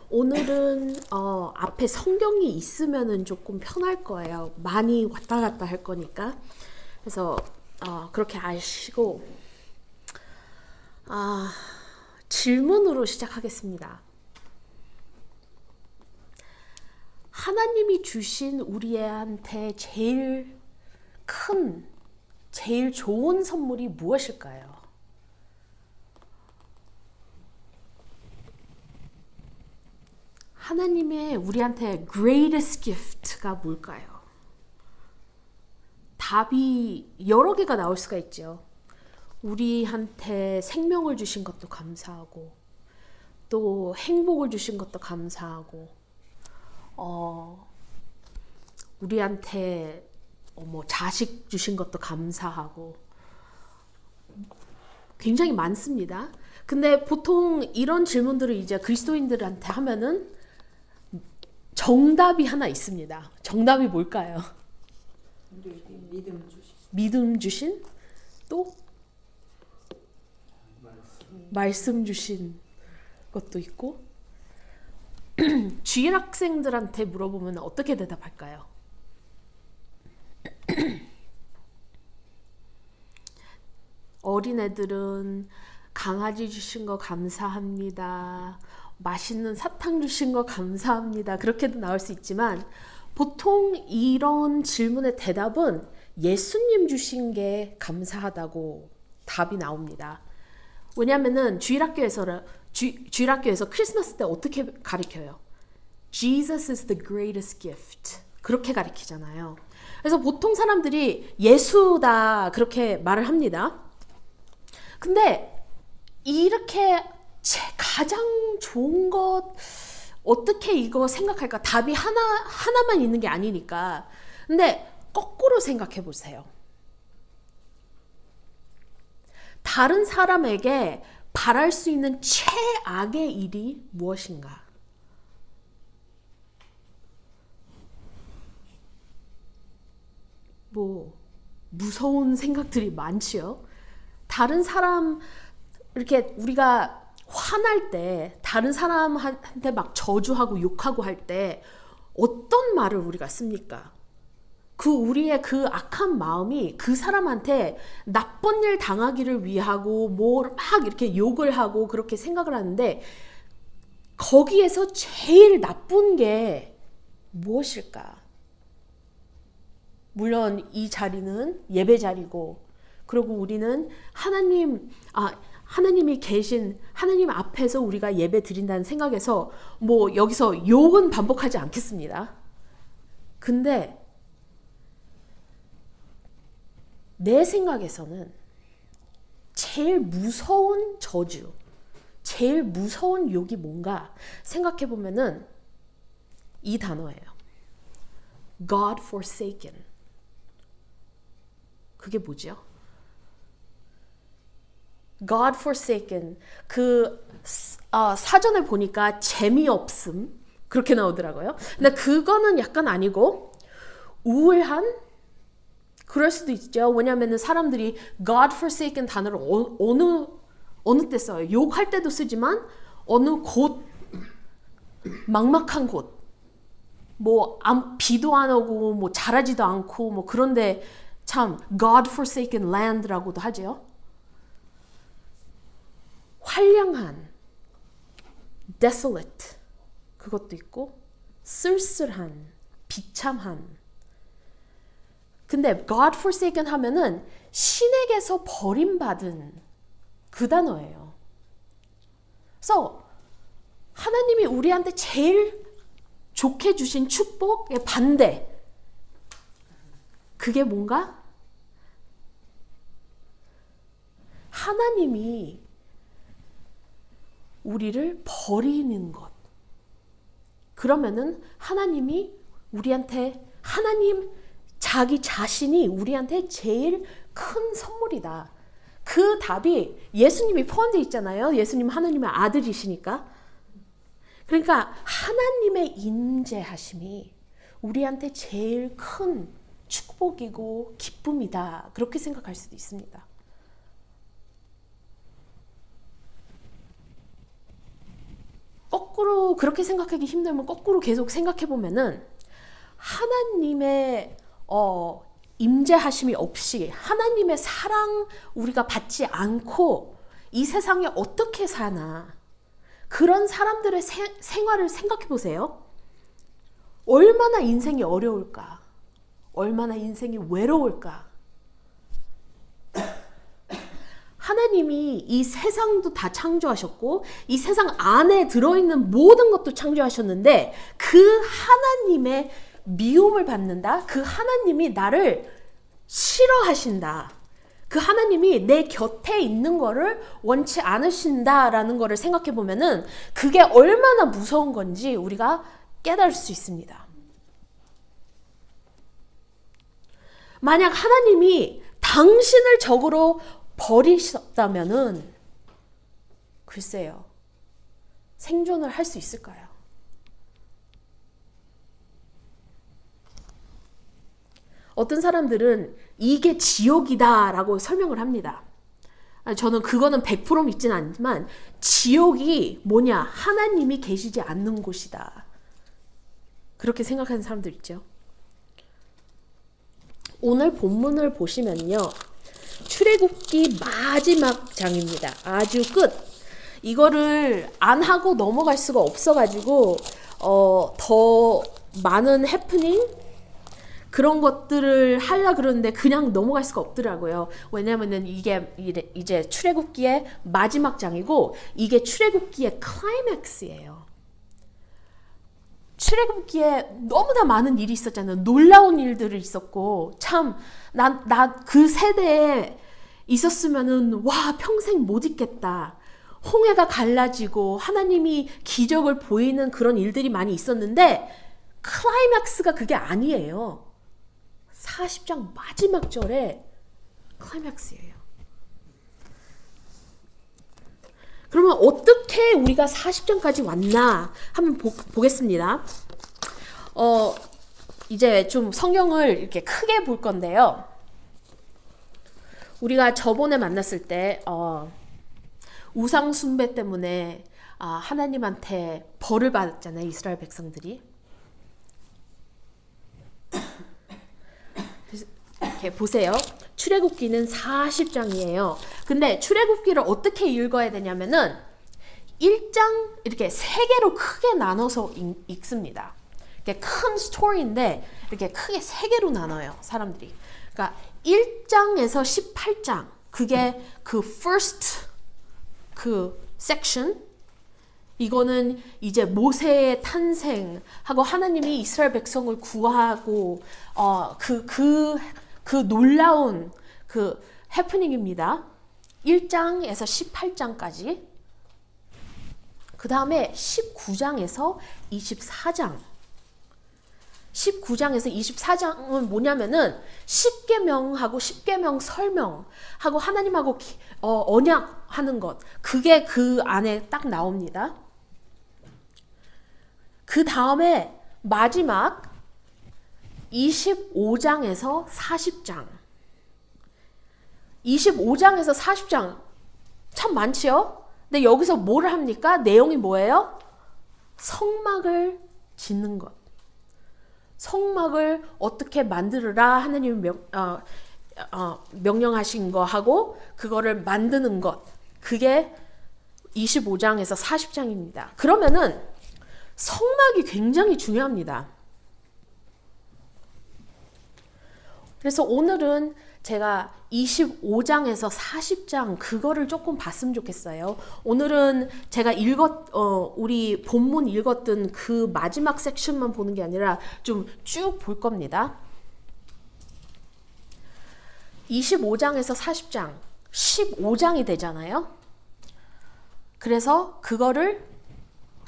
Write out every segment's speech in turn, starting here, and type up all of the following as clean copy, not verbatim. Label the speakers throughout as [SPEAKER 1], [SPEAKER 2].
[SPEAKER 1] 오늘은 앞에 성경이 있으면은 조금 편할 거예요. 많이 왔다 갔다 할 거니까. 그래서 그렇게 아시고 질문으로 시작하겠습니다. 하나님이 주신 우리한테 제일 큰, 제일 좋은 선물이 무엇일까요? 하나님의 우리한테 greatest gift가 뭘까요? 답이 여러 개가 나올 수가 있죠. 우리한테 생명을 주신 것도 감사하고, 또 행복을 주신 것도 감사하고, 우리한테 자식 주신 것도 감사하고, 굉장히 많습니다. 근데 보통 이런 질문들을 이제 그리스도인들한테 하면은 정답이 하나 있습니다. 정답이 뭘까요?
[SPEAKER 2] 믿음 주신.
[SPEAKER 1] 믿음 주신, 또 말씀 주신 것도 있고. 주일 학생들한테 물어보면 어떻게 대답할까요? 어린애들은 강아지 주신 거 감사합니다. 맛있는 사탕 주신 거 감사합니다. 그렇게도 나올 수 있지만 보통 이런 질문의 대답은 예수님 주신 게 감사하다고 답이 나옵니다. 왜냐하면은 주일학교에서 크리스마스 때 어떻게 가르쳐요? Jesus is the greatest gift. 그렇게 가르치잖아요. 그래서 보통 사람들이 예수다 그렇게 말을 합니다. 근데 이렇게 가장 좋은 것 어떻게 이거 생각할까? 답이 하나만 있는 게 아니니까. 근데 거꾸로 생각해 보세요. 다른 사람에게 바랄 수 있는 최악의 일이 무엇인가? 무서운 생각들이 많지요. 다른 사람 이렇게 우리가 화날 때 다른 사람한테 막 저주하고 욕하고 할 때 어떤 말을 우리가 씁니까? 우리의 그 악한 마음이 그 사람한테 나쁜 일 당하기를 위하고 막 이렇게 욕을 하고 그렇게 생각을 하는데 거기에서 제일 나쁜 게 무엇일까? 물론 이 자리는 예배 자리고 그리고 우리는 하나님이 계신 하나님 앞에서 우리가 예배 드린다는 생각에서 여기서 욕은 반복하지 않겠습니다. 근데 내 생각에서는 제일 무서운 저주, 제일 무서운 욕이 뭔가 생각해 보면은 이 단어예요. God forsaken. 그게 뭐죠? God forsaken. 사전에 보니까 재미없음 그렇게 나오더라고요. 근데 그거는 약간 아니고 우울한 그럴 수도 있죠. 왜냐하면 사람들이 God forsaken 단어를 어느 때 써요. 욕할 때도 쓰지만 어느 곳 막막한 곳 비도 안 오고 자라지도 않고 그런데 참 God forsaken land라고도 하죠. 황량한 desolate 그것도 있고 쓸쓸한 비참한. 근데 God forsaken 하면은 신에게서 버림받은 그 단어예요. 그래서 하나님이 우리한테 제일 좋게 주신 축복의 반대. 그게 뭔가? 하나님이 우리를 버리는 것. 그러면은 하나님이 자기 자신이 우리한테 제일 큰 선물이다. 그 답이 예수님이 포함되어 있잖아요. 예수님 하나님의 아들이시니까. 그러니까 하나님의 임재하심이 우리한테 제일 큰 축복이고 기쁨이다. 그렇게 생각할 수도 있습니다. 거꾸로 그렇게 생각하기 힘들면 거꾸로 계속 생각해 보면은 하나님의 임재하심이 없이 하나님의 사랑 우리가 받지 않고 이 세상에 어떻게 사나 그런 사람들의 생활을 생각해 보세요. 얼마나 인생이 어려울까? 얼마나 인생이 외로울까? 하나님이 이 세상도 다 창조하셨고 이 세상 안에 들어있는 모든 것도 창조하셨는데 그 하나님의 미움을 받는다. 그 하나님이 나를 싫어하신다. 그 하나님이 내 곁에 있는 거를 원치 않으신다라는 거를 생각해 보면은 그게 얼마나 무서운 건지 우리가 깨달을 수 있습니다. 만약 하나님이 당신을 적으로 버리셨다면은 글쎄요. 생존을 할 수 있을까요? 어떤 사람들은 이게 지옥이다라고 설명을 합니다. 저는 그거는 100% 믿지는 않지만 지옥이 뭐냐? 하나님이 계시지 않는 곳이다. 그렇게 생각하는 사람들 있죠. 오늘 본문을 보시면요. 출애굽기 마지막 장입니다. 아주 끝. 이거를 안 하고 넘어갈 수가 없어가지고 더 많은 해프닝 그런 것들을 하려고 그러는데 그냥 넘어갈 수가 없더라고요. 왜냐면은 이게 이제 출애굽기의 마지막 장이고 이게 출애굽기의 클라이맥스예요. 출애굽기에 너무나 많은 일이 있었잖아요. 놀라운 일들이 있었고 참 나 그 세대에 있었으면은 와 평생 못 잊겠다. 홍해가 갈라지고 하나님이 기적을 보이는 그런 일들이 많이 있었는데 클라이맥스가 그게 아니에요. 40장 마지막 절에 클라이맥스예요. 그러면 어떻게 우리가 40장까지 왔나 한번 보겠습니다. 이제 좀 성경을 이렇게 크게 볼 건데요. 우리가 저번에 만났을 때 우상 숭배 때문에 하나님한테 벌을 받았잖아요. 이스라엘 백성들이. 이렇게 보세요. 출애굽기는 40장이에요. 근데 출애굽기를 어떻게 읽어야 되냐면은 1장 이렇게 3개로 크게 나눠서 읽습니다. 이렇게 큰 스토리인데 이렇게 크게 3개로 나눠요. 사람들이. 그러니까 1장에서 18장 그게 그 first 그 section 이거는 이제 모세의 탄생하고 하나님이 이스라엘 백성을 구하고 그 놀라운 그 해프닝입니다. 1장에서 18장까지. 그 다음에 19장에서 24장. 19장에서 24장은 뭐냐면은 10계명하고 10계명 설명하고 하나님하고 언약하는 것. 그게 그 안에 딱 나옵니다. 그 다음에 마지막 25장에서 40장. 25장에서 40장 참 많지요? 근데 여기서 뭐를 합니까? 내용이 뭐예요? 성막을 짓는 것. 성막을 어떻게 만들으라 하나님이 명령하신 거 하고 그거를 만드는 것. 그게 25장에서 40장입니다. 그러면은 성막이 굉장히 중요합니다. 그래서 오늘은 제가 25장에서 40장 그거를 조금 봤으면 좋겠어요. 오늘은 제가 우리 본문 읽었던 그 마지막 섹션만 보는 게 아니라 좀 쭉 볼 겁니다. 25장에서 40장, 15장이 되잖아요. 그래서 그거를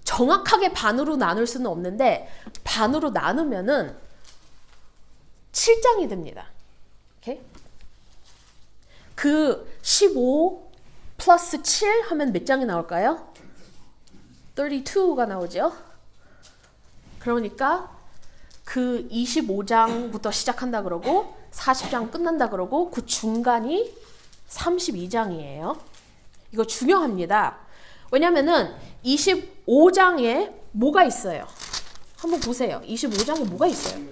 [SPEAKER 1] 정확하게 반으로 나눌 수는 없는데 반으로 나누면은 7장이 됩니다. 오케이? 그 15 플러스 7 하면 몇 장이 나올까요? 32가 나오죠. 그러니까 그 25장부터 시작한다 그러고 40장 끝난다 그러고 그 중간이 32장이에요. 이거 중요합니다. 왜냐면은 25장에 뭐가 있어요? 한번 보세요. 25장에 뭐가 있어요?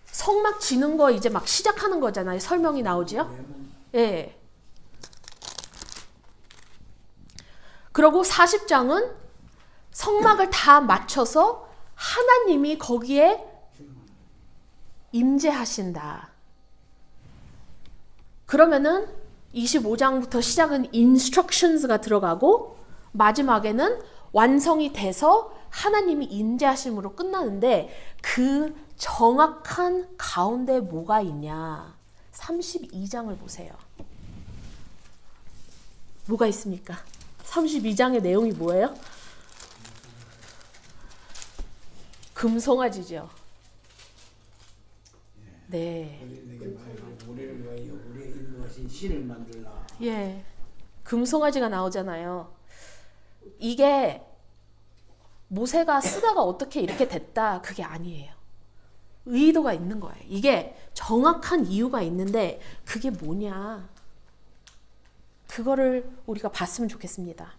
[SPEAKER 1] 성막 지는 거 이제 막 시작하는 거잖아요. 설명이 나오지요? 예. 그리고 40장은 성막을 다 맞춰서 하나님이 거기에 임재하신다. 그러면은 25장부터 시작은 instructions가 들어가고 마지막에는 완성이 돼서 하나님이 임재하심으로 끝나는데 그 정확한 가운데 뭐가 있냐? 32장을 보세요. 뭐가 있습니까? 32장의 내용이 뭐예요? 금송아지죠. 네.
[SPEAKER 2] 우리를 위하여 우리의 인도하신 신을 만들라.
[SPEAKER 1] 예. 금송아지가 나오잖아요. 이게 모세가 쓰다가 어떻게 이렇게 됐다 그게 아니에요. 의도가 있는 거예요. 이게 정확한 이유가 있는데 그게 뭐냐? 그거를 우리가 봤으면 좋겠습니다.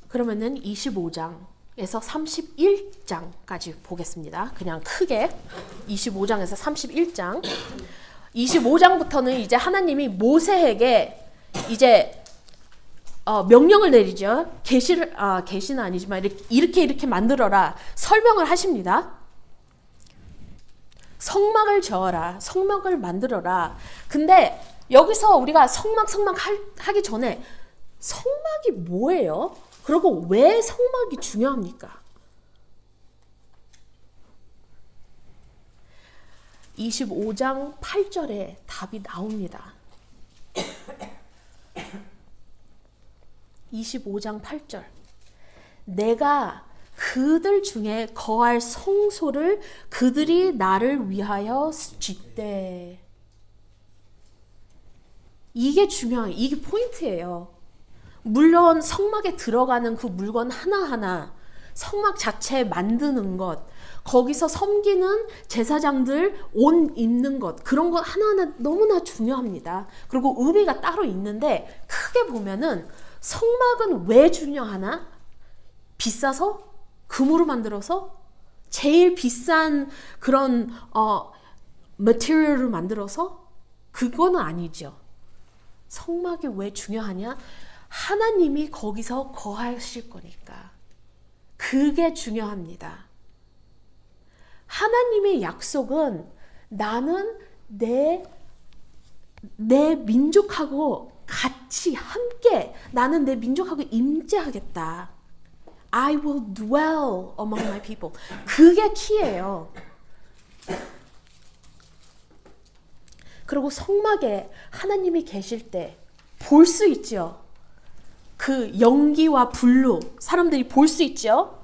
[SPEAKER 1] 그러면은 25장에서 31장까지 보겠습니다. 그냥 크게 25장에서 31장. 25장부터는 이제 하나님이 모세에게 이제 명령을 내리죠. 계시는 아니지만 이렇게 만들어라. 설명을 하십니다. 성막을 저어라. 성막을 만들어라. 근데 여기서 우리가 성막 하기 전에 성막이 뭐예요? 그리고 왜 성막이 중요합니까? 25장 8절에 답이 나옵니다. 25장 8절. 내가 그들 중에 거할 성소를 그들이 나를 위하여 짓되. 이게 중요해요. 이게 포인트예요. 물론 성막에 들어가는 그 물건 하나하나, 성막 자체 만드는 것, 거기서 섬기는 제사장들 옷 입는 것, 그런 것 하나하나 너무나 중요합니다. 그리고 의미가 따로 있는데 크게 보면은 성막은 왜 중요하나? 비싸서? 금으로 만들어서? 제일 비싼 그런 material을 만들어서? 그거는 아니죠. 성막이 왜 중요하냐? 하나님이 거기서 거하실 거니까. 그게 중요합니다. 하나님의 약속은 나는 내 민족하고 같이 함께 나는 내 민족하고 임재하겠다. I will dwell among my people. 그게 키예요. 그리고 성막에 하나님이 계실 때 볼 수 있죠. 그 연기와 불로 사람들이 볼 수 있죠.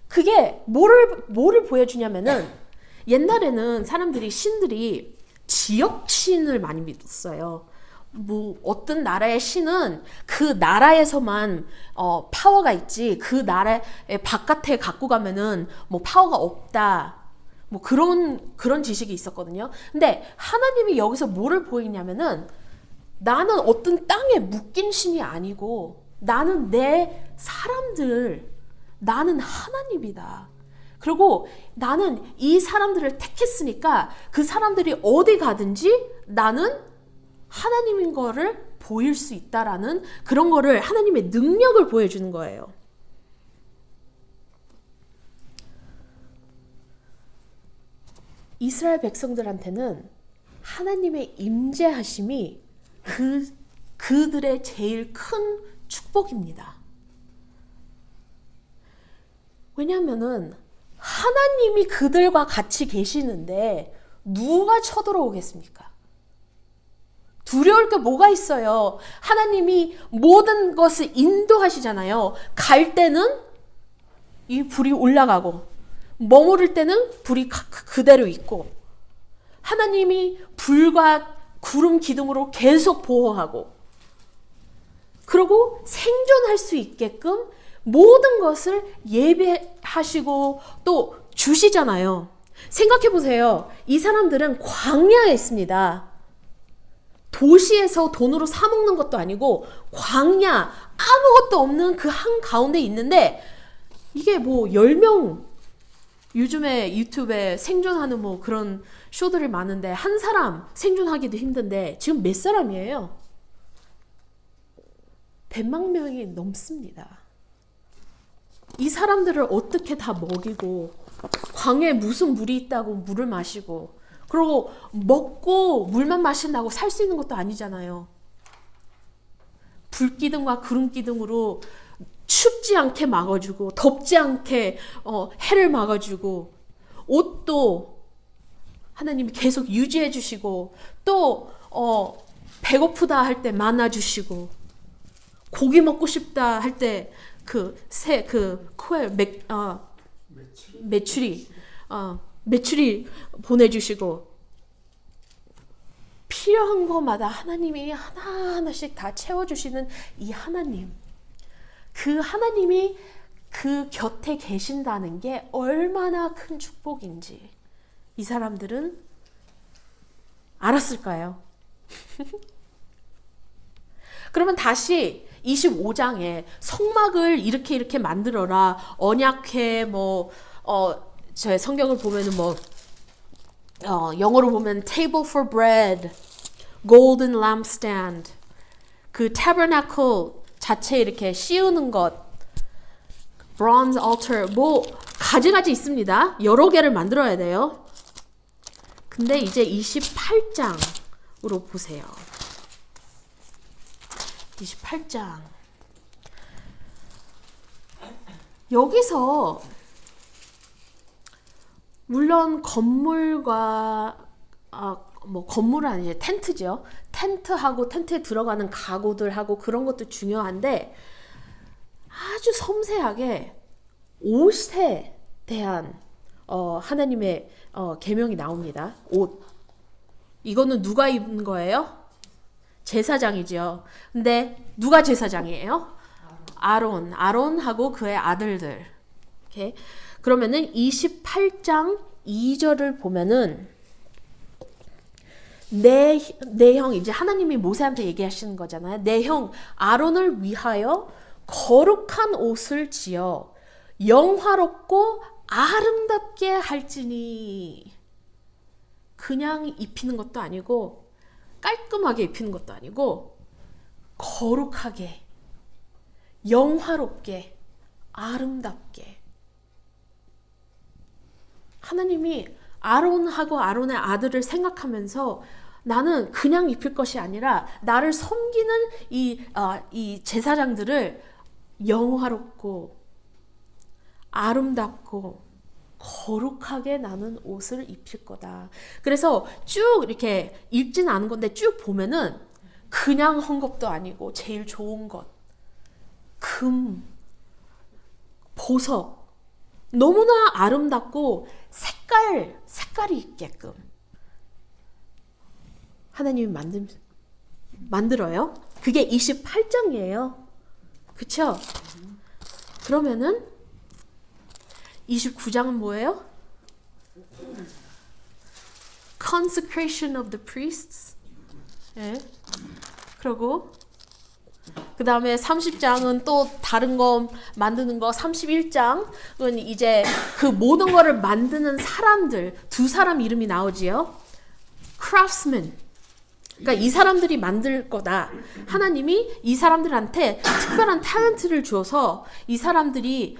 [SPEAKER 1] 그게 뭐를 보여주냐면은 옛날에는 신들이 지역 신을 많이 믿었어요. 뭐 어떤 나라의 신은 그 나라에서만 파워가 있지 그 나라의 바깥에 갖고 가면은 뭐 파워가 없다. 뭐 그런 지식이 있었거든요. 근데 하나님이 여기서 뭐를 보이냐면은 나는 어떤 땅에 묶인 신이 아니고 나는 내 사람들, 나는 하나님이다. 그리고 나는 이 사람들을 택했으니까 그 사람들이 어디 가든지 나는 하나님인 거를 보일 수 있다라는 그런 거를 하나님의 능력을 보여주는 거예요. 이스라엘 백성들한테는 하나님의 임재하심이 그들의 제일 큰 축복입니다. 왜냐하면은 하나님이 그들과 같이 계시는데 누가 쳐들어오겠습니까? 두려울 게 뭐가 있어요? 하나님이 모든 것을 인도하시잖아요. 갈 때는 이 불이 올라가고 머무를 때는 불이 그대로 있고 하나님이 불과 구름 기둥으로 계속 보호하고 그리고 생존할 수 있게끔 모든 것을 예배하시고 또 주시잖아요. 생각해 보세요. 이 사람들은 광야에 있습니다. 도시에서 돈으로 사 먹는 것도 아니고 광야 아무것도 없는 그 한가운데 있는데 이게 뭐 10명 요즘에 유튜브에 생존하는 뭐 그런 쇼들이 많은데 한 사람 생존하기도 힘든데 지금 몇 사람이에요? 100만 명이 넘습니다. 이 사람들을 어떻게 다 먹이고 광야에 무슨 물이 있다고 물을 마시고 그리고 먹고 물만 마신다고 살 수 있는 것도 아니잖아요. 불기둥과 구름기둥으로 춥지 않게 막아주고 덥지 않게 해를 막아주고 옷도 하나님이 계속 유지해 주시고 또 배고프다 할 때 만나 주시고 고기 먹고 싶다 할 때 코에 메추리 보내주시고 필요한 것마다 하나님이 하나하나씩 다 채워주시는 이 하나님, 그 하나님이 그 곁에 계신다는 게 얼마나 큰 축복인지 이 사람들은 알았을까요? 그러면 다시 25장에 성막을 이렇게 만들어라, 언약회 제 성경을 보면은 영어로 보면 table for bread, golden lampstand, 그 tabernacle 자체 이렇게 씌우는 것, bronze altar, 가지가지 있습니다. 여러 개를 만들어야 돼요. 근데 이제 28장으로 보세요. 28장. 여기서 물론 건물과 건물은 아니죠. 텐트죠. 텐트하고 텐트에 들어가는 가구들하고 그런 것도 중요한데 아주 섬세하게 옷에 대한 하나님의 계명이 나옵니다. 옷. 이거는 누가 입은 거예요? 제사장이죠. 근데 누가 제사장이에요? 아론하고 그의 아들들. 오케이. 그러면은 28장 2절을 보면은 내 형, 이제 하나님이 모세한테 얘기하시는 거잖아요. 내 형 아론을 위하여 거룩한 옷을 지어 영화롭고 아름답게 할지니. 그냥 입히는 것도 아니고 깔끔하게 입히는 것도 아니고 거룩하게, 영화롭게, 아름답게. 하나님이 아론하고 아론의 아들을 생각하면서 나는 그냥 입힐 것이 아니라 나를 섬기는 이 제사장들을 영화롭고 아름답고 거룩하게 나는 옷을 입힐 거다. 그래서 쭉 이렇게 읽진 않은 건데 쭉 보면은 그냥 헝겊도 아니고 제일 좋은 것, 금, 보석, 너무나 아름답고 색깔이 있게끔 하나님이 만들어요. 그게 28장이에요. 그쵸? 그러면은 29장은 뭐예요? Consecration of the priests. 예. 그리고 그 다음에 30장은 또 다른 거 만드는 거. 31장은 이제 그 모든 거를 만드는 사람들, 두 사람 이름이 나오지요. Craftsman. 그러니까 이 사람들이 만들 거다. 하나님이 이 사람들한테 특별한 탤런트를 줘서 이 사람들이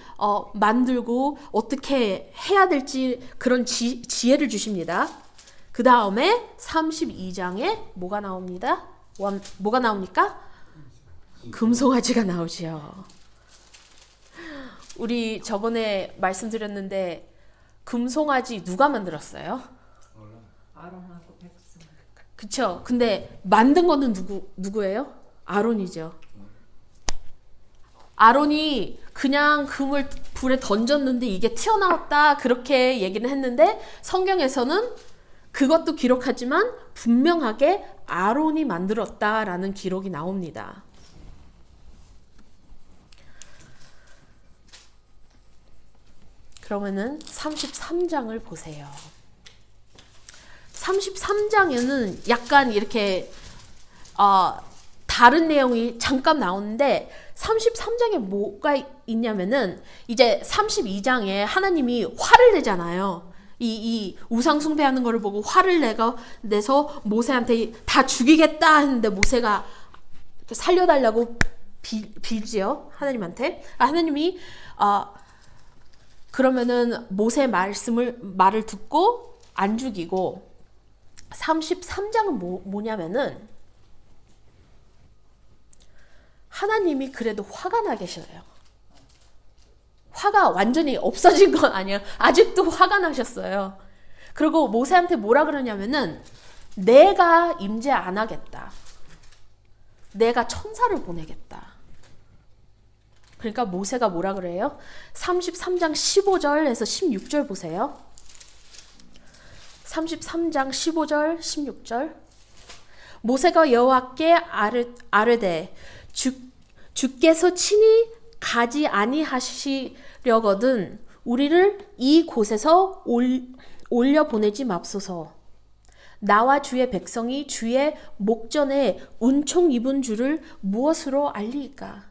[SPEAKER 1] 만들고 어떻게 해야 될지 그런 지혜를 주십니다. 그 다음에 32장에 뭐가 나옵니다? 뭐가 나옵니까? 금송아지가 나오지요. 우리 저번에 말씀드렸는데 금송아지 누가 만들었어요?
[SPEAKER 3] 아론하고 백성.
[SPEAKER 1] 그쵸? 근데 만든 거는 누구예요? 아론이죠. 아론이 그냥 금을 불에 던졌는데 이게 튀어나왔다 그렇게 얘기는 했는데 성경에서는 그것도 기록하지만 분명하게 아론이 만들었다라는 기록이 나옵니다. 그러면은 33장을 보세요. 33장에는 약간 이렇게 다른 내용이 잠깐 나오는데 33장에 뭐가 있냐면은 이제 32장에 하나님이 화를 내잖아요. 이 우상 숭배하는 거를 보고 화를 내서 모세한테 다 죽이겠다 했는데 모세가 살려달라고 빌지요. 하나님한테. 하나님이 그러면은 모세 말을 듣고 안 죽이고 33장은 뭐냐면은 하나님이 그래도 화가 나 계셔요. 화가 완전히 없어진 건 아니에요. 아직도 화가 나셨어요. 그리고 모세한테 뭐라 그러냐면은 내가 임재 안 하겠다. 내가 천사를 보내겠다. 그러니까 모세가 뭐라 그래요? 33장 15절에서 16절 보세요. 33장 15절 16절 모세가 여호와께 아르되 주께서 친히 가지 아니하시려거든 우리를 이 곳에서 올려 보내지 맙소서. 나와 주의 백성이 주의 목전에 은총 입은 줄을 무엇으로 알리이까?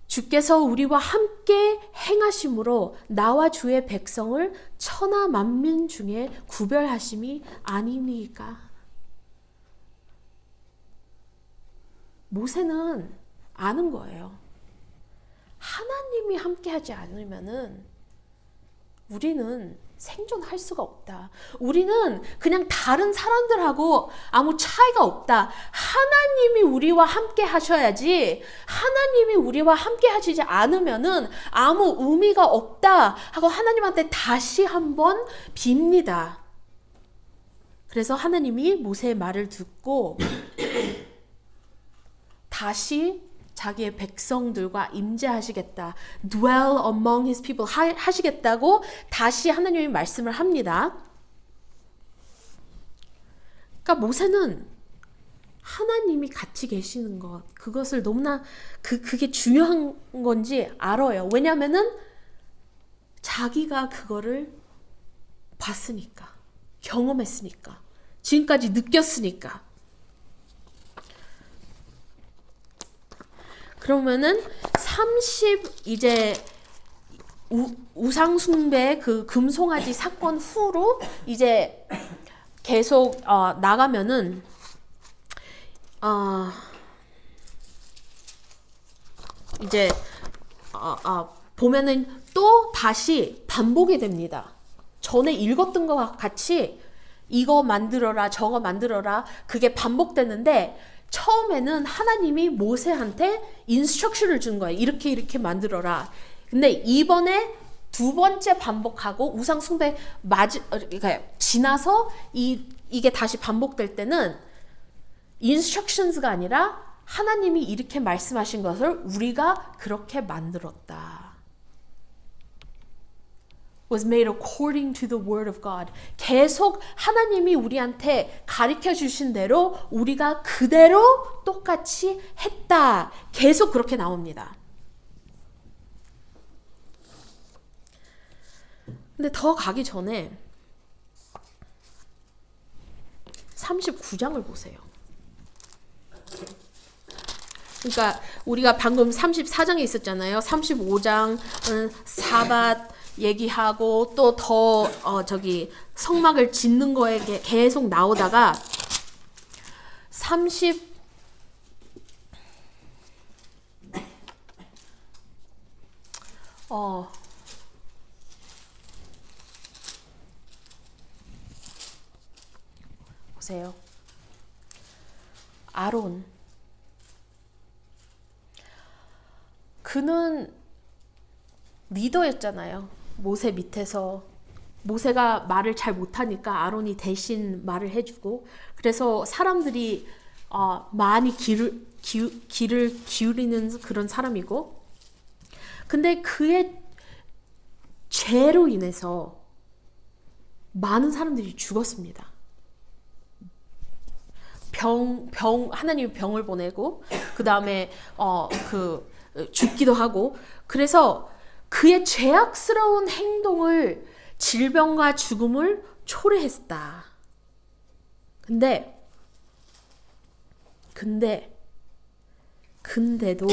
[SPEAKER 1] 주께서 우리와 함께 행하심으로 나와 주의 백성을 천하 만민 중에 구별하심이 아니니까. 모세는 아는 거예요. 하나님이 함께 하지 않으면은 우리는 생존할 수가 없다. 우리는 그냥 다른 사람들하고 아무 차이가 없다. 하나님이 우리와 함께 하셔야지 하나님이 우리와 함께 하시지 않으면은 아무 의미가 없다 하고 하나님한테 다시 한번 빕니다. 그래서 하나님이 모세의 말을 듣고 다시 자기의 백성들과 임재하시겠다. dwell among his people 하시겠다고 다시 하나님이 말씀을 합니다. 그러니까 모세는 하나님이 같이 계시는 것, 그것을 너무나 그게 중요한 건지 알아요. 왜냐면은 자기가 그거를 봤으니까, 경험했으니까, 지금까지 느꼈으니까. 그러면은 30 이제 우상 숭배 그 금송아지 사건 후로 이제 계속 나가면은 이제 보면은 또 다시 반복이 됩니다. 전에 읽었던 것과 같이 이거 만들어라 저거 만들어라 그게 반복되는데 처음에는 하나님이 모세한테 인스트럭션을 준 거예요. 이렇게 만들어라. 근데 이번에 두 번째 반복하고 우상 숭배 그러니까 지나서 이게 다시 반복될 때는 인스트럭션스가 아니라 하나님이 이렇게 말씀하신 것을 우리가 그렇게 만들었다. was made according to the word of God. 계속 하나님이 우리한테 가르쳐 주신 대로 우리가 그대로 똑같이 했다. 계속 그렇게 나옵니다. 근데 더 가기 전에 39장을 보세요. 그러니까 우리가 방금 34장에 있었잖아요. 35장은 사밧 얘기하고 또 더 성막을 짓는 거에 계속 나오다가 30 보세요. 아론 그는 리더였잖아요. 모세 밑에서 모세가 말을 잘 못하니까 아론이 대신 말을 해주고 그래서 사람들이 많이 귀를 기울이는 그런 사람이고 근데 그의 죄로 인해서 많은 사람들이 죽었습니다. 하나님이 병을 보내고 그 다음에 죽기도 하고 그래서 그의 죄악스러운 행동을 질병과 죽음을 초래했다. 근데 근데도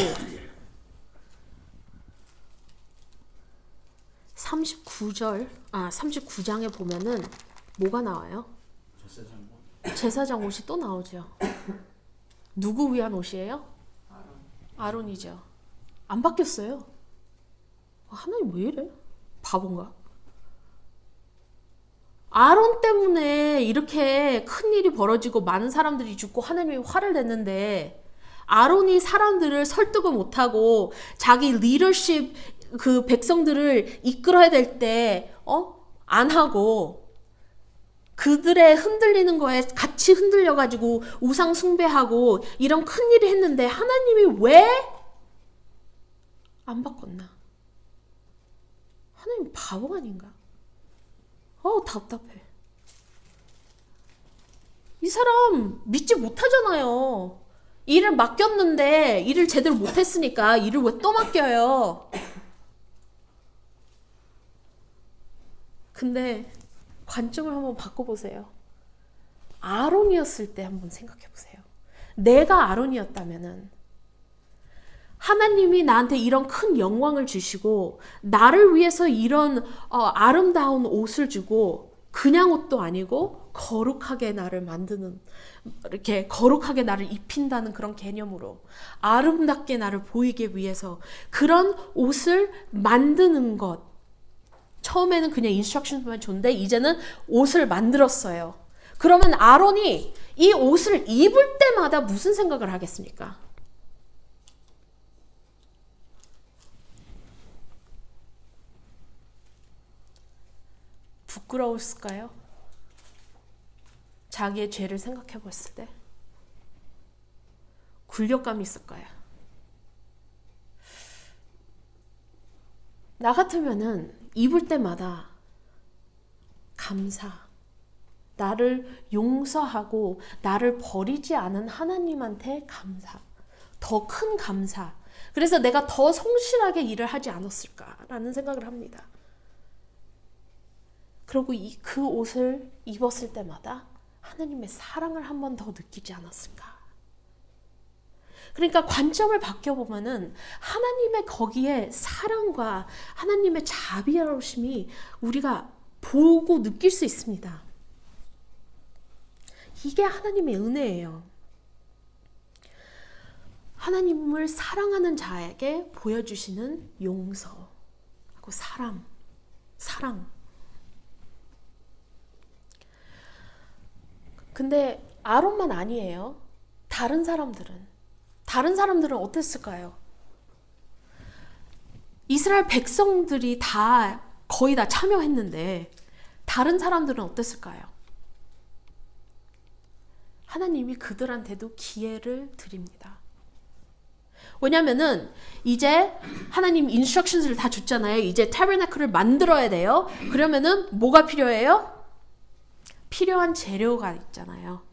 [SPEAKER 1] 39장에 보면은 뭐가 나와요? 제사장 옷이 또 나오죠. 누구 위한 옷이에요? 아론이죠. 안 바뀌었어요. 하나님 왜 이래? 바본가? 아론 때문에 이렇게 큰 일이 벌어지고 많은 사람들이 죽고 하나님이 화를 냈는데 아론이 사람들을 설득을 못하고 자기 리더십 그 백성들을 이끌어야 될 때 안 하고 그들의 흔들리는 거에 같이 흔들려가지고 우상 숭배하고 이런 큰 일을 했는데 하나님이 왜 안 바꿨나? 하나님 바보 아닌가? 답답해. 이 사람 믿지 못하잖아요. 일을 맡겼는데 일을 제대로 못했으니까 일을 왜 또 맡겨요? 근데 관점을 한번 바꿔보세요. 아론이었을 때 한번 생각해보세요. 내가 아론이었다면은 하나님이 나한테 이런 큰 영광을 주시고 나를 위해서 이런 아름다운 옷을 주고 그냥 옷도 아니고 거룩하게 나를 만드는 이렇게 거룩하게 나를 입힌다는 그런 개념으로 아름답게 나를 보이기 위해서 그런 옷을 만드는 것 처음에는 그냥 인스트럭션만 줬는데 이제는 옷을 만들었어요. 그러면 아론이 이 옷을 입을 때마다 무슨 생각을 하겠습니까? 부끄러웠을까요? 자기의 죄를 생각해 봤을 때 굴욕감이 있을까요? 나 같으면은 입을 때마다 감사, 나를 용서하고 나를 버리지 않은 하나님한테 감사, 더 큰 감사. 그래서 내가 더 성실하게 일을 하지 않았을까라는 생각을 합니다. 그리고 그 옷을 입었을 때마다 하나님의 사랑을 한 번 더 느끼지 않았을까. 그러니까 관점을 바뀌어보면은 하나님의 거기에 사랑과 하나님의 자비하심이 우리가 보고 느낄 수 있습니다. 이게 하나님의 은혜예요. 하나님을 사랑하는 자에게 보여주시는 용서하고 사랑. 근데 아론만 아니에요. 다른 사람들은 어땠을까요? 이스라엘 백성들이 거의 다 참여했는데 다른 사람들은 어땠을까요? 하나님이 그들한테도 기회를 드립니다. 왜냐면은 이제 하나님 인스트럭션을 다 줬잖아요. 이제 타버나클을 만들어야 돼요. 그러면은 뭐가 필요해요? 필요한 재료가 있잖아요.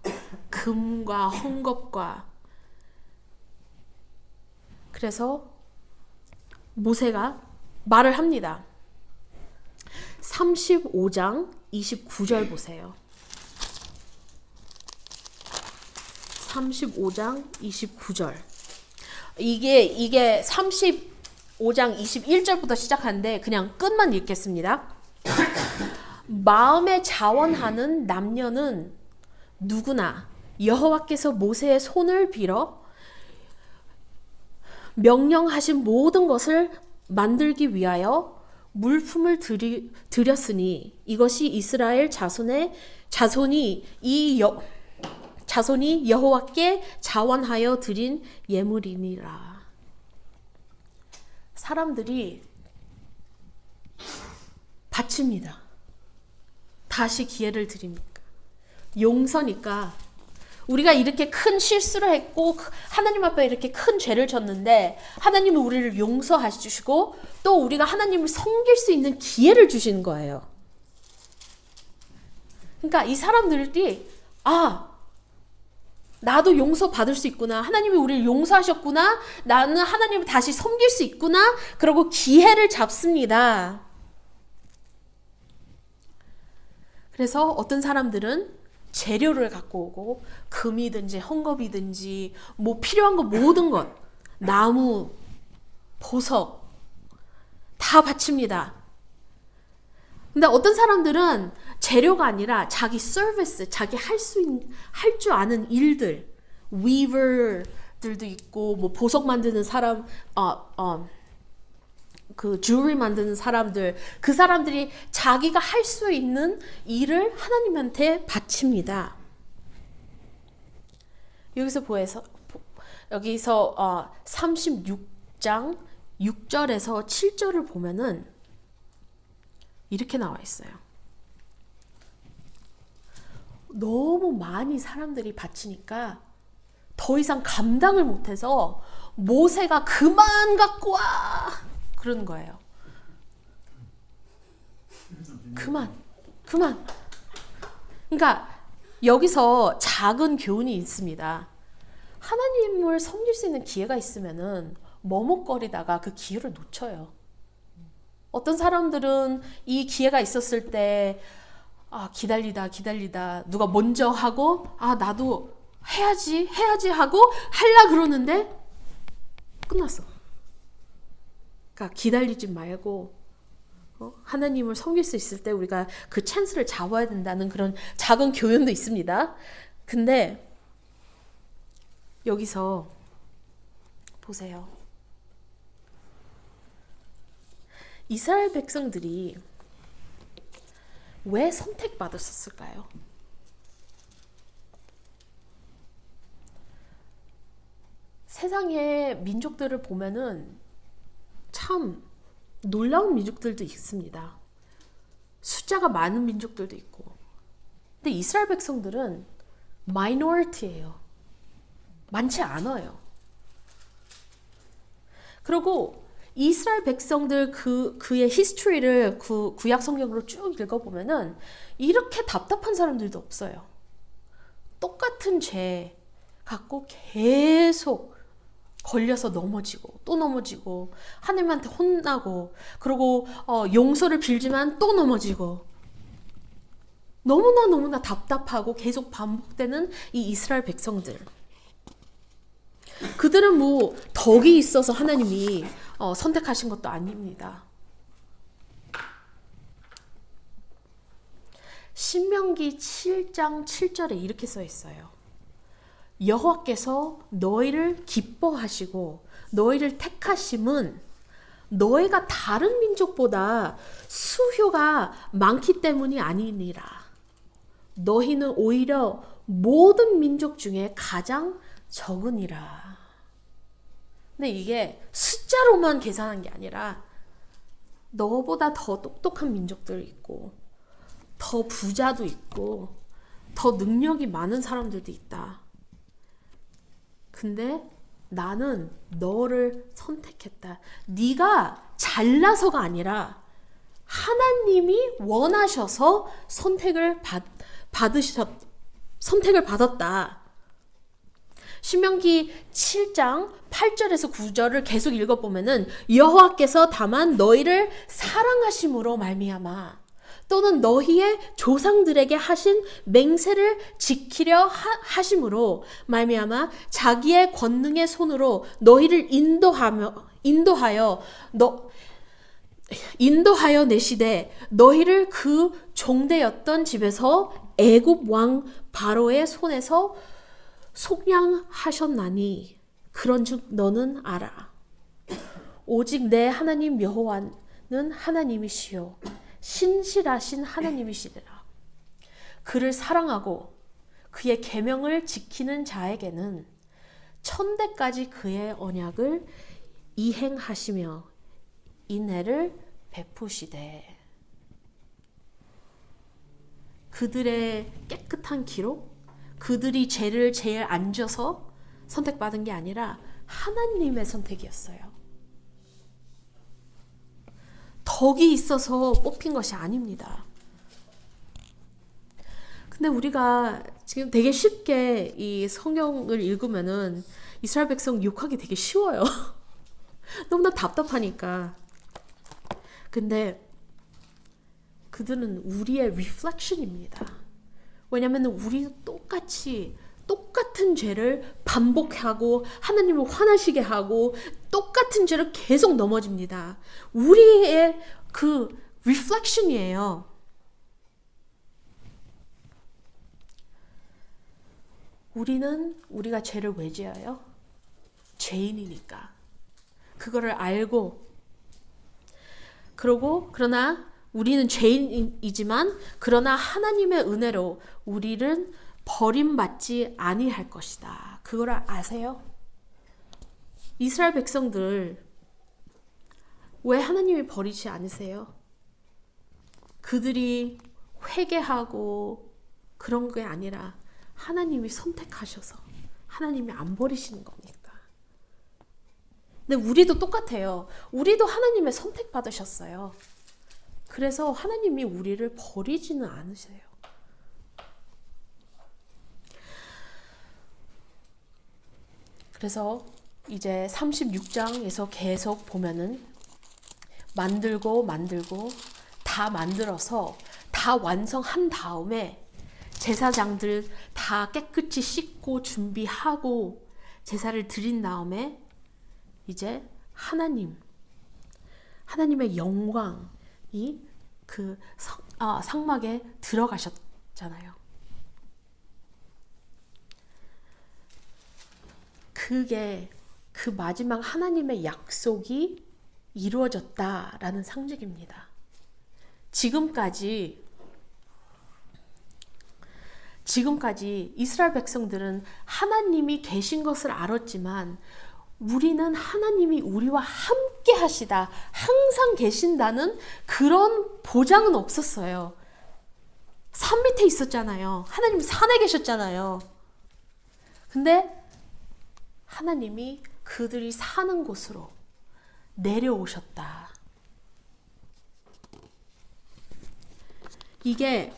[SPEAKER 1] 금과 헝겊과. 그래서 모세가 말을 합니다. 35장 29절 보세요. 35장 29절. 이게 35장 21절부터 시작하는데 그냥 끝만 읽겠습니다. 마음에 자원하는 남녀는 누구나 여호와께서 모세의 손을 빌어 명령하신 모든 것을 만들기 위하여 물품을 드렸으니 이것이 이스라엘 자손이 여호와께 자원하여 드린 예물이니라. 사람들이 바칩니다. 다시 기회를 드립니까? 용서니까 우리가 이렇게 큰 실수를 했고 하나님 앞에 이렇게 큰 죄를 졌는데 하나님은 우리를 용서해 주시고 또 우리가 하나님을 섬길 수 있는 기회를 주시는 거예요. 그러니까 이 사람들이 나도 용서받을 수 있구나. 하나님이 우리를 용서하셨구나. 나는 하나님을 다시 섬길 수 있구나. 그러고 기회를 잡습니다. 그래서 어떤 사람들은 재료를 갖고 오고 금이든지 헝겊이든지 뭐 필요한 거 모든 것 나무, 보석 다 바칩니다. 근데 어떤 사람들은 재료가 아니라 자기 서비스, 자기 할 줄 아는 일들, weaver들도 있고 뭐 보석 만드는 사람, 그 주얼리 만드는 사람들, 그 사람들이 자기가 할 수 있는 일을 하나님한테 바칩니다. 여기서 36장 6절에서 7절을 보면은 이렇게 나와 있어요. 너무 많이 사람들이 바치니까 더 이상 감당을 못해서 모세가 그만 갖고 와! 그런 거예요. 그만. 그러니까 여기서 작은 교훈이 있습니다. 하나님을 섬길 수 있는 기회가 있으면은 머뭇거리다가 그 기회를 놓쳐요. 어떤 사람들은 이 기회가 있었을 때 기다리다 누가 먼저 하고 나도 해야지 하고 하려 그러는데 끝났어. 그러니까 기다리지 말고 하나님을 섬길 수 있을 때 우리가 그 찬스를 잡아야 된다는 그런 작은 교훈도 있습니다. 근데 여기서 보세요. 이스라엘 백성들이 왜 선택받았을까요? 세상의 민족들을 보면은 참 놀라운 민족들도 있습니다. 숫자가 많은 민족들도 있고. 근데 이스라엘 백성들은 마이너리티예요. 많지 않아요. 그리고 이스라엘 백성들 그의 히스토리를 구약 성경으로 쭉 읽어보면은 이렇게 답답한 사람들도 없어요. 똑같은 죄 갖고 계속 걸려서 넘어지고 또 넘어지고 하나님한테 혼나고 그리고 용서를 빌지만 또 넘어지고 너무나 답답하고 계속 반복되는 이 이스라엘 백성들. 그들은 뭐 덕이 있어서 하나님이 선택하신 것도 아닙니다. 신명기 7장 7절에 이렇게 써 있어요. 여호와께서 너희를 기뻐하시고 너희를 택하심은 너희가 다른 민족보다 수효가 많기 때문이 아니니라. 너희는 오히려 모든 민족 중에 가장 적으니라. 근데 이게 숫자로만 계산한 게 아니라 너보다 더 똑똑한 민족들이 있고 더 부자도 있고 더 능력이 많은 사람들도 있다. 근데 나는 너를 선택했다. 네가 잘나서가 아니라 하나님이 원하셔서 선택을 받았다. 신명기 7장 8절에서 9절을 계속 읽어보면은 여호와께서 다만 너희를 사랑하심으로 말미암아 또는 너희의 조상들에게 하신 맹세를 지키려 하심으로 말미암아 자기의 권능의 손으로 너희를 인도하여 내시되 너희를 그 종되었던 집에서 애굽 왕 바로의 손에서 속량하셨나니 그런즉 너는 알아. 오직 내 하나님 여호와는 하나님이시요 신실하신 하나님이시리라. 그를 사랑하고 그의 계명을 지키는 자에게는 천대까지 그의 언약을 이행하시며 인애를 베푸시되. 그들의 깨끗한 기록, 그들이 죄를 제일 안 져서 선택받은 게 아니라 하나님의 선택이었어요. 덕이 있어서 뽑힌 것이 아닙니다. 근데 우리가 지금 되게 쉽게 이 성경을 읽으면은 이스라엘 백성 욕하기 되게 쉬워요. 너무나 답답하니까. 근데 그들은 우리의 리플렉션입니다. 왜냐하면 우리도 똑같은 죄를 반복하고 하나님을 화나시게 하고 똑같은 죄를 계속 넘어집니다. 우리의 그 리플렉션이에요. 우리가 죄를 왜 지어요? 죄인이니까. 그거를 알고 그러나 우리는 죄인이지만 그러나 하나님의 은혜로 우리는 버림받지 아니할 것이다. 그거를 아세요? 이스라엘 백성들 왜 하나님이 버리지 않으세요? 그들이 회개하고 그런 게 아니라 하나님이 선택하셔서 하나님이 안 버리시는 겁니다. 근데 우리도 똑같아요. 우리도 하나님의 선택받으셨어요. 그래서 하나님이 우리를 버리지는 않으세요. 그래서 이제 36장에서 계속 보면은 만들고 다 만들어서 다 완성한 다음에 제사장들 다 깨끗이 씻고 준비하고 제사를 드린 다음에 이제 하나님의 영광이 그 상막에 들어가셨잖아요. 그게 그 마지막 하나님의 약속이 이루어졌다라는 상징입니다. 지금까지 이스라엘 백성들은 하나님이 계신 것을 알았지만 우리는 하나님이 우리와 함께 하시다, 항상 계신다는 그런 보장은 없었어요. 산 밑에 있었잖아요. 하나님 산에 계셨잖아요. 근데 하나님이 그들이 사는 곳으로 내려오셨다. 이게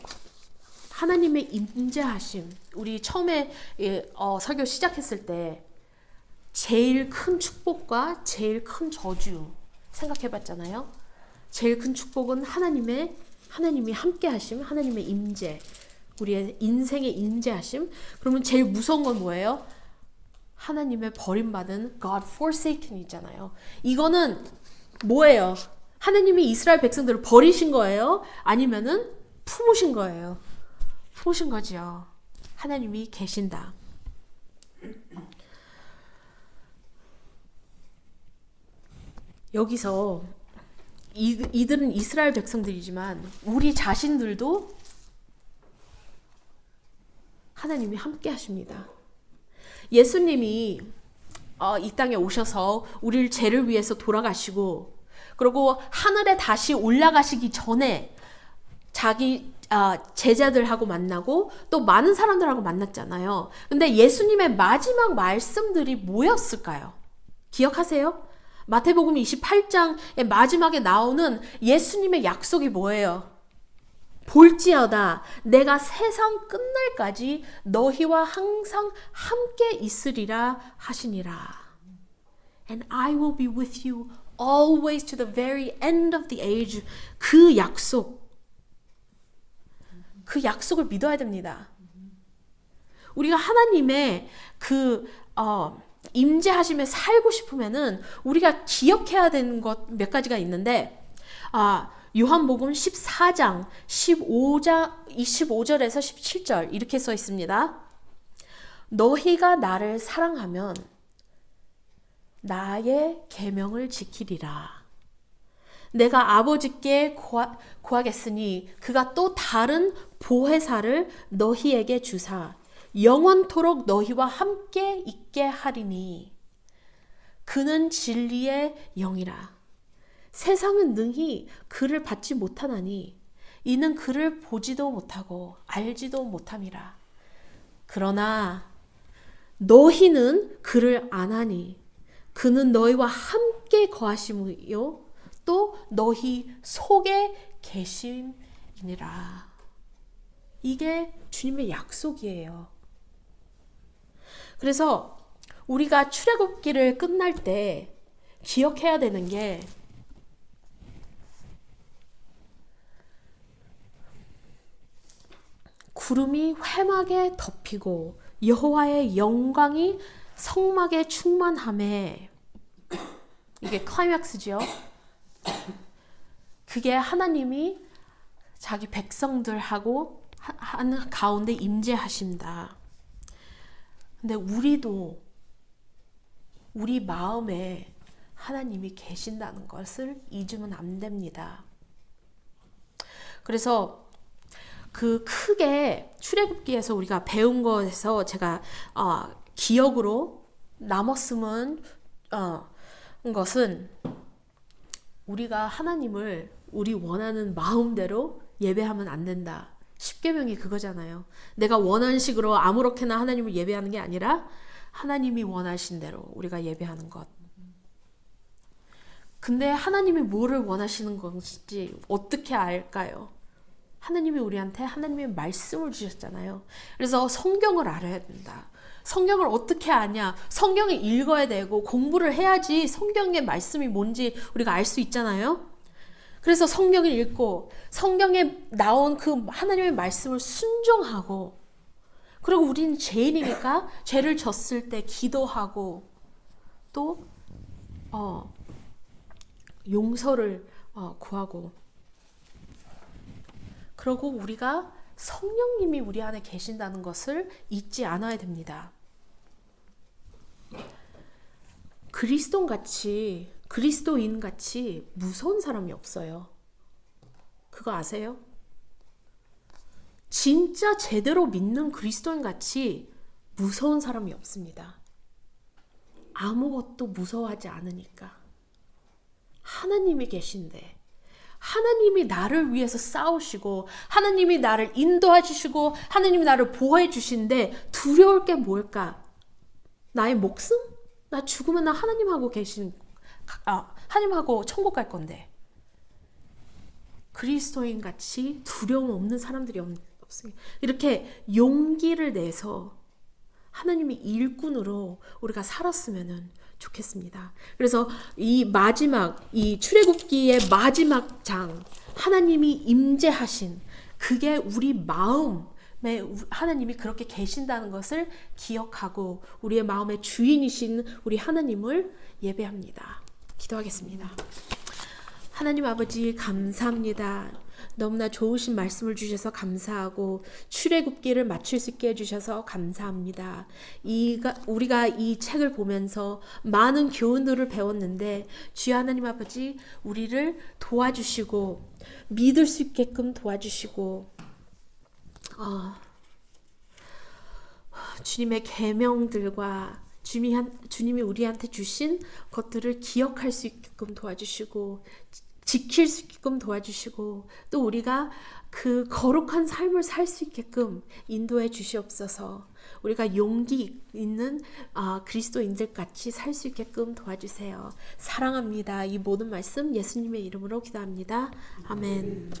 [SPEAKER 1] 하나님의 임재하심. 우리 처음에 설교 시작했을 때 제일 큰 축복과 제일 큰 저주 생각해봤잖아요. 제일 큰 축복은 하나님이 함께하심, 하나님의 임재, 우리의 인생의 임재하심. 그러면 제일 무서운 건 뭐예요? 하나님의 버림받은 God forsaken 있잖아요. 이거는 뭐예요? 하나님이 이스라엘 백성들을 버리신 거예요? 아니면은 품으신 거예요? 품으신 거지요. 하나님이 계신다. 여기서 이들은 이스라엘 백성들이지만 우리 자신들도 하나님이 함께 하십니다. 예수님이 이 땅에 오셔서 우리를 죄를 위해서 돌아가시고 그리고 하늘에 다시 올라가시기 전에 자기 제자들하고 만나고 또 많은 사람들하고 만났잖아요. 근데 예수님의 마지막 말씀들이 뭐였을까요? 기억하세요? 마태복음 28장의 마지막에 나오는 예수님의 약속이 뭐예요? 볼지어다 내가 세상 끝날까지 너희와 항상 함께 있으리라 하시니라. And I will be with you always to the very end of the age. 그 약속을 믿어야 됩니다. 우리가 하나님의 임재하심에 살고 싶으면은 우리가 기억해야 되는 것 몇 가지가 있는데 요한복음 14장 25절에서 17절 이렇게 써 있습니다. 너희가 나를 사랑하면 나의 계명을 지키리라. 내가 아버지께 구하겠으니 그가 또 다른 보혜사를 너희에게 주사 영원토록 너희와 함께 있게 하리니 그는 진리의 영이라. 세상은 능히 그를 받지 못하나니 이는 그를 보지도 못하고 알지도 못함이라. 그러나 너희는 그를 아나니 그는 너희와 함께 거하심이요 또 너희 속에 계심이니라. 이게 주님의 약속이에요. 그래서 우리가 출애굽기를 끝날 때 기억해야 되는 게 구름이 회막에 덮이고 여호와의 영광이 성막에 충만함에, 이게 클라이맥스죠. 그게 하나님이 자기 백성들하고 하는 가운데 임재하신다. 근데 우리도 우리 마음에 하나님이 계신다는 것을 잊으면 안 됩니다. 그래서 그 크게 출애굽기에서 우리가 배운 것에서 제가 기억으로 남았으면 것은, 우리가 하나님을 우리 원하는 마음대로 예배하면 안 된다. 십계명이 그거잖아요. 내가 원하는 식으로 아무렇게나 하나님을 예배하는 게 아니라 하나님이 원하신 대로 우리가 예배하는 것. 근데 하나님이 뭐를 원하시는 건지 어떻게 알까요? 하나님이 우리한테 하나님의 말씀을 주셨잖아요. 그래서 성경을 알아야 된다. 성경을 어떻게 아냐? 성경을 읽어야 되고 공부를 해야지 성경의 말씀이 뭔지 우리가 알 수 있잖아요. 그래서 성경을 읽고 성경에 나온 그 하나님의 말씀을 순종하고, 그리고 우리는 죄인이니까 죄를 졌을 때 기도하고 또 용서를 구하고, 그리고 우리가 성령님이 우리 안에 계신다는 것을 잊지 않아야 됩니다. 그리스도인같이 무서운 사람이 없어요. 그거 아세요? 진짜 제대로 믿는 그리스도인같이 무서운 사람이 없습니다. 아무것도 무서워하지 않으니까. 하나님이 계신데, 하나님이 나를 위해서 싸우시고 하나님이 나를 인도해 주시고 하나님이 나를 보호해 주신데 두려울 게 뭘까? 나의 목숨? 나 죽으면 나 하나님하고 하나님하고 천국 갈 건데. 그리스도인 같이 두려움 없는 사람들이 없습니다. 이렇게 용기를 내서 하나님의 일꾼으로 우리가 살았으면 좋겠습니다. 그래서 이 출애굽기의 마지막 장, 하나님이 임재하신, 그게 우리 마음에 하나님이 그렇게 계신다는 것을 기억하고 우리의 마음의 주인이신 우리 하나님을 예배합니다. 기도하겠습니다. 하나님 아버지, 감사합니다. 너무나 좋으신 말씀을 주셔서 감사하고 출애굽기를 마칠 수 있게 해주셔서 감사합니다. 우리가 이 책을 보면서 많은 교훈들을 배웠는데, 주여 하나님 아버지, 우리를 도와주시고 믿을 수 있게끔 도와주시고, 주님의 계명들과 주님이 우리한테 주신 것들을 기억할 수 있게끔 도와주시고 지킬 수 있게끔 도와주시고, 또 우리가 그 거룩한 삶을 살 수 있게끔 인도해 주시옵소서. 우리가 용기 있는 그리스도인들 같이 살 수 있게끔 도와주세요. 사랑합니다. 이 모든 말씀 예수님의 이름으로 기도합니다. 아멘.